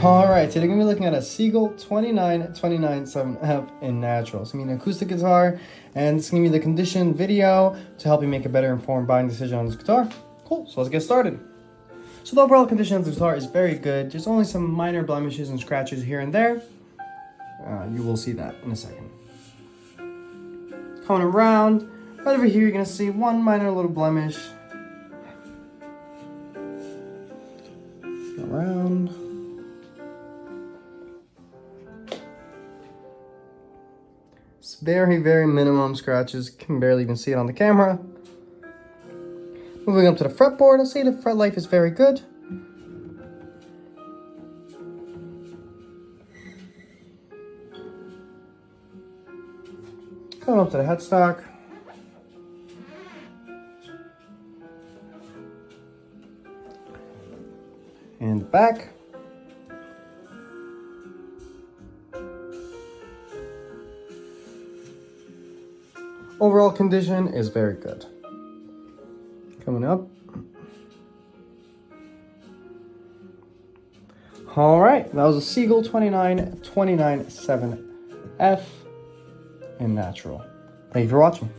Alright, today we're going to be looking at a Seagull 29297F in natural. It's going to be an acoustic guitar, and it's going to be the condition video to help you make a better informed buying decision on this guitar. Cool, so let's get started. So the overall condition of the guitar is very good. There's only some minor blemishes and scratches here and there. You will see that in a second. Coming around, right over here you're going to see one minor little blemish. Around. It's very, very minimum scratches. Can barely even see it on the camera. Moving up to the fretboard, I'll say the fret life is very good. Coming up to the headstock. And back. Overall condition is very good. Coming up. All right, that was a Seagull 29297F in natural. Thank you for watching.